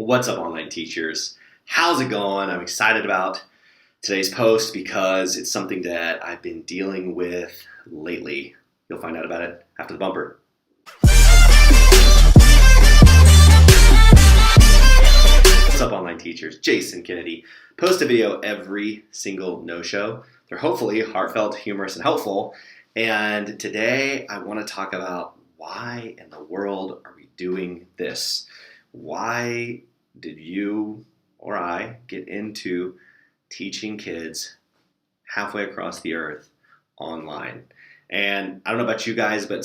What's up, online teachers? How's it going? I'm excited about today's post because it's something that I've been dealing with lately. You'll find out about it after the bumper. What's up, online teachers? Jason Kennedy. Post a video every single no-show. They're hopefully heartfelt, humorous, and helpful. And today I want to talk about why in the world are we doing this? Why did you or I get into teaching kids halfway across the earth online? And I don't know about you guys, but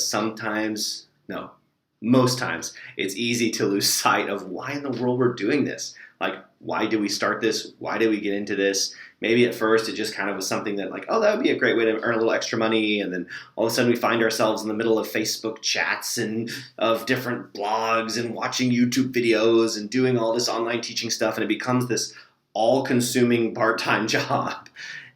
most times, it's easy to lose sight of why in the world we're doing this. Like, why did we start this? Why did we get into this? Maybe at first it just kind of was something that like, oh, that would be a great way to earn a little extra money. And then all of a sudden we find ourselves in the middle of Facebook chats and of different blogs and watching YouTube videos and doing all this online teaching stuff. And it becomes this all-consuming part-time job.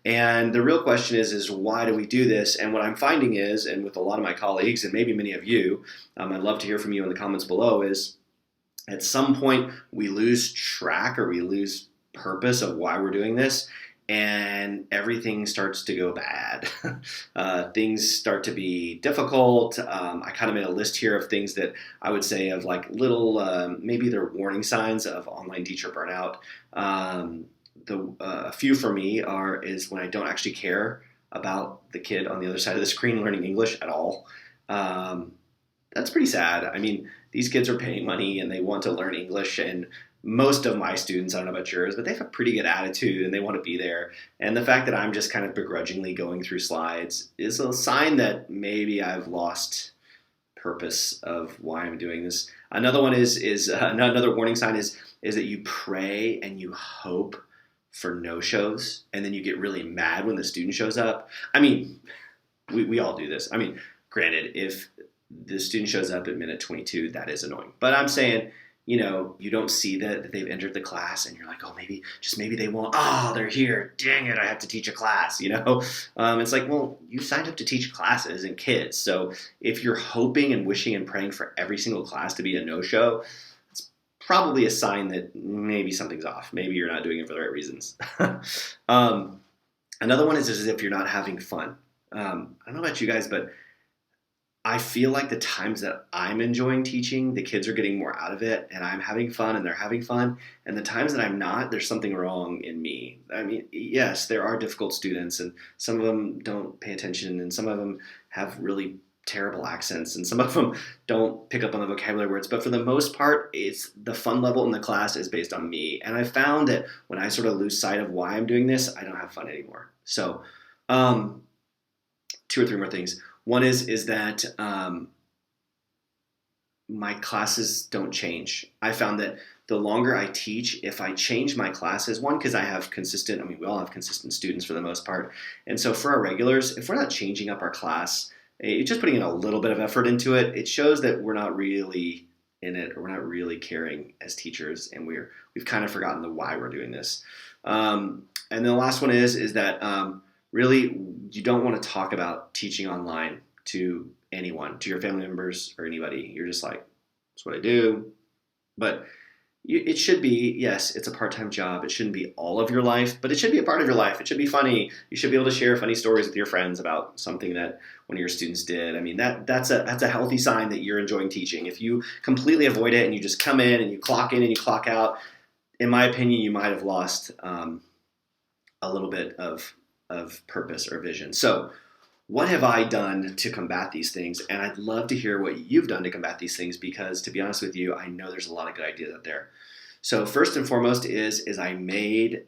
And the real question is why do we do this? And what I'm finding is, and with a lot of my colleagues and maybe many of you, I'd love to hear from you in the comments below, is at some point we lose track or we lose purpose of why we're doing this, and everything starts to go bad. Things start to be difficult. I kind of made a list here of things that I would say of like little, maybe they're warning signs of online teacher burnout. A few for me is when I don't actually care about the kid on the other side of the screen learning English at all. That's pretty sad. I mean, these kids are paying money and they want to learn English, and most of my students, I don't know about yours, but they have a pretty good attitude and they want to be there. And the fact that I'm just kind of begrudgingly going through slides is a sign that maybe I've lost purpose of why I'm doing this. Another one is another warning sign is that you pray and you hope for no-shows, and then you get really mad when the student shows up. I mean, we all do this. I mean, granted, if the student shows up at minute 22, that is annoying. But I'm saying, you don't see that they've entered the class, and you're like, oh, maybe they won't. Oh, they're here. Dang it, I have to teach a class, It's like, well, you signed up to teach classes and kids. So if you're hoping and wishing and praying for every single class to be a no-show, probably a sign that maybe something's off. Maybe you're not doing it for the right reasons. Another one is as if you're not having fun. I don't know about you guys, but I feel like the times that I'm enjoying teaching, the kids are getting more out of it, and I'm having fun and they're having fun. And the times that I'm not, there's something wrong in me. I mean, yes, there are difficult students, and some of them don't pay attention, and some of them have really terrible accents, and some of them don't pick up on the vocabulary words, but for the most part, it's the fun level in the class is based on me. And I found that when I sort of lose sight of why I'm doing this, I don't have fun anymore. So two or three more things. One is that my classes don't change. I found that the longer I teach, if I change my classes, one, because we all have consistent students for the most part. And so for our regulars, if we're not changing up our class, just putting in a little bit of effort into it, it shows that we're not really in it, or we're not really caring as teachers, and we've kind of forgotten the why we're doing this. And then the last one is that really you don't want to talk about teaching online to anyone, to your family members or anybody. You're just like, that's what I do. But it should be, yes, it's a part-time job. It shouldn't be all of your life, but it should be a part of your life. It should be funny. You should be able to share funny stories with your friends about something that one of your students did. I mean, that's a healthy sign that you're enjoying teaching. If you completely avoid it and you just come in and you clock in and you clock out, in my opinion, you might have lost a little bit of purpose or vision. So what have I done to combat these things? And I'd love to hear what you've done to combat these things, because to be honest with you, I know there's a lot of good ideas out there. So first and foremost is I made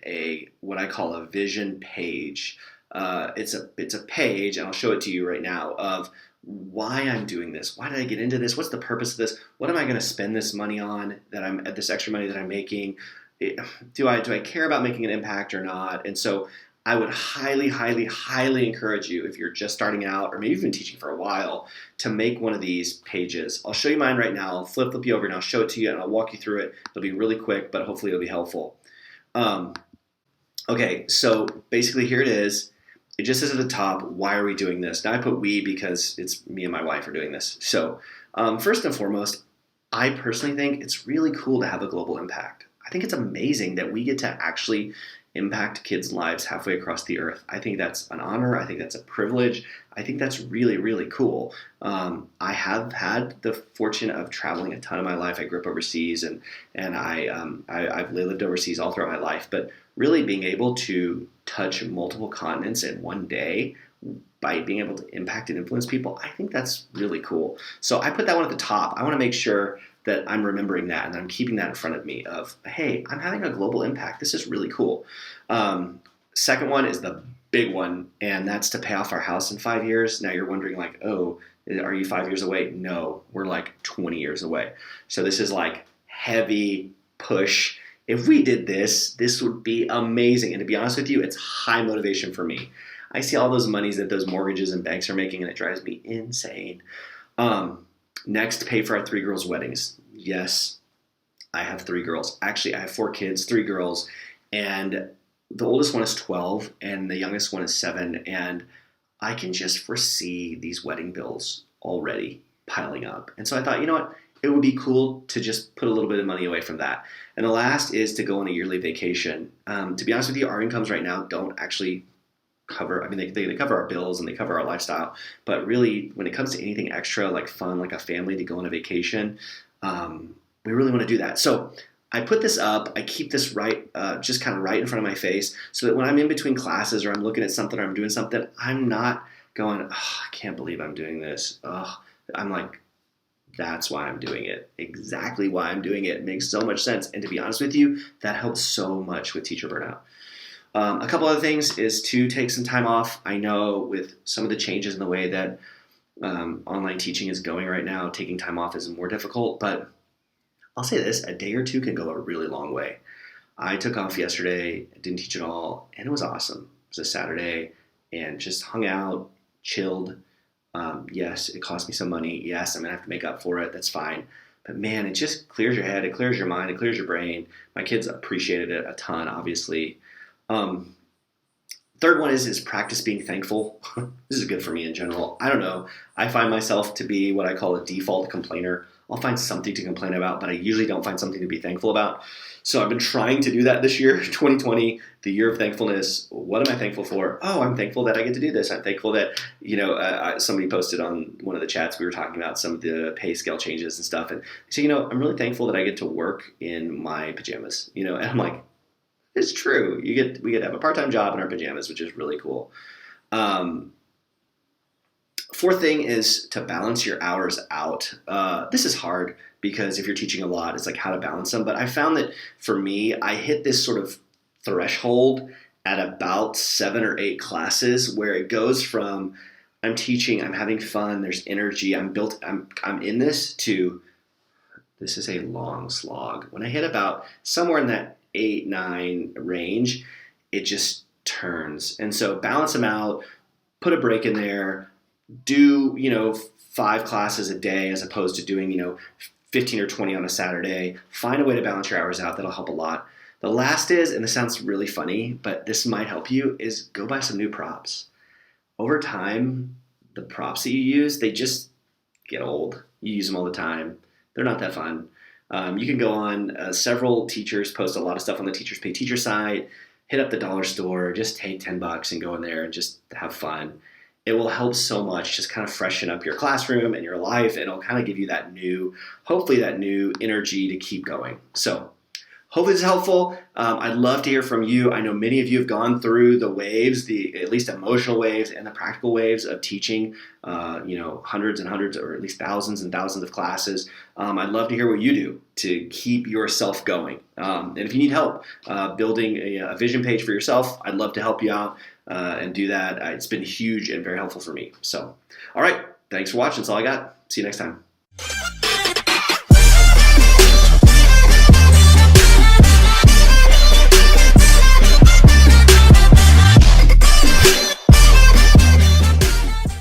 what I call a vision page. It's a page, and I'll show it to you right now, of why I'm doing this. Why did I get into this? What's the purpose of this? What am I going to spend this money on, this extra money that I'm making? Do I care about making an impact or not? And so I would highly, highly, highly encourage you, if you're just starting out or maybe you've been teaching for a while, to make one of these pages. I'll show you mine right now. I'll flip you over and I'll show it to you and I'll walk you through it. It'll be really quick, but hopefully it'll be helpful. Okay, so basically here it is. It just says at the top, why are we doing this? Now I put we because it's me and my wife are doing this. So first and foremost, I personally think it's really cool to have a global impact. I think it's amazing that we get to actually impact kids' lives halfway across the earth. I think that's an honor. I think that's a privilege. I think that's really, really cool. I have had the fortune of traveling a ton of my life. I grew up overseas, and I've lived overseas all throughout my life. But really being able to touch multiple continents in one day by being able to impact and influence people, I think that's really cool. So I put that one at the top. I want to make sure that I'm remembering that and I'm keeping that in front of me of, hey, I'm having a global impact. This is really cool. Second one is the big one, and that's to pay off our house in 5 years. Now you're wondering like, oh, are you 5 years away? No, we're like 20 years away. So this is like heavy push. If we did this, this would be amazing. And to be honest with you, it's high motivation for me. I see all those monies that those mortgages and banks are making, and it drives me insane. Next, pay for our 3 girls' weddings. Yes, I have 3 girls. Actually, I have 4 kids, 3 girls, and the oldest one is 12, and the youngest one is 7, and I can just foresee these wedding bills already piling up. And so I thought, you know what? It would be cool to just put a little bit of money away from that. And the last is to go on a yearly vacation. To be honest with you, our incomes right now don't actually cover, I mean, they cover our bills and they cover our lifestyle, but really when it comes to anything extra, like fun, like a family to go on a vacation, we really want to do that. So I put this up, I keep this right, just kind of right in front of my face so that when I'm in between classes or I'm looking at something or I'm doing something, I'm not going, oh, I can't believe I'm doing this. Oh, I'm like, that's why I'm doing it. Exactly why I'm doing it. It makes so much sense. And to be honest with you, that helps so much with teacher burnout. A couple other things is to take some time off. I know with some of the changes in the way that online teaching is going right now, taking time off is more difficult, but I'll say this, a day or two can go a really long way. I took off yesterday, didn't teach at all, and it was awesome. It was a Saturday and just hung out, chilled. Yes, it cost me some money. Yes, I'm going to have to make up for it. That's fine. But man, it just clears your head. It clears your mind. It clears your brain. My kids appreciated it a ton, obviously. Third one is practice being thankful. This is good for me in general. I don't know. I find myself to be what I call a default complainer. I'll find something to complain about, but I usually don't find something to be thankful about. So I've been trying to do that this year, 2020, the year of thankfulness. What am I thankful for? Oh, I'm thankful that I get to do this. I'm thankful that, somebody posted on one of the chats, we were talking about some of the pay scale changes and stuff. And so, I'm really thankful that I get to work in my pajamas, and I'm like, it's true. We get to have a part-time job in our pajamas, which is really cool. Fourth thing is to balance your hours out. This is hard because if you're teaching a lot, it's like how to balance them. But I found that for me, I hit this sort of threshold at about 7 or 8 classes where it goes from I'm teaching, I'm having fun, there's energy, I'm in this to this is a long slog. When I hit about somewhere in that 8, 9 range, it just turns. And so balance them out, put a break in there, do, 5 classes a day as opposed to doing, 15 or 20 on a Saturday. Find a way to balance your hours out. That'll help a lot. The last is, and this sounds really funny, but this might help you, is go buy some new props. Over time, the props that you use, they just get old. You use them all the time. They're not that fun. You can go on, several teachers post a lot of stuff on the Teachers Pay Teacher site, hit up the dollar store, just take $10 and go in there and just have fun. It will help so much, just kind of freshen up your classroom and your life, and it'll kind of give you hopefully that new energy to keep going. So hopefully this is helpful. I'd love to hear from you. I know many of you have gone through the waves, the at least emotional waves and the practical waves of teaching, hundreds and hundreds or at least thousands and thousands of classes. I'd love to hear what you do to keep yourself going. And if you need help building a vision page for yourself, I'd love to help you out and do that. It's been huge and very helpful for me. So, all right. Thanks for watching. That's all I got. See you next time.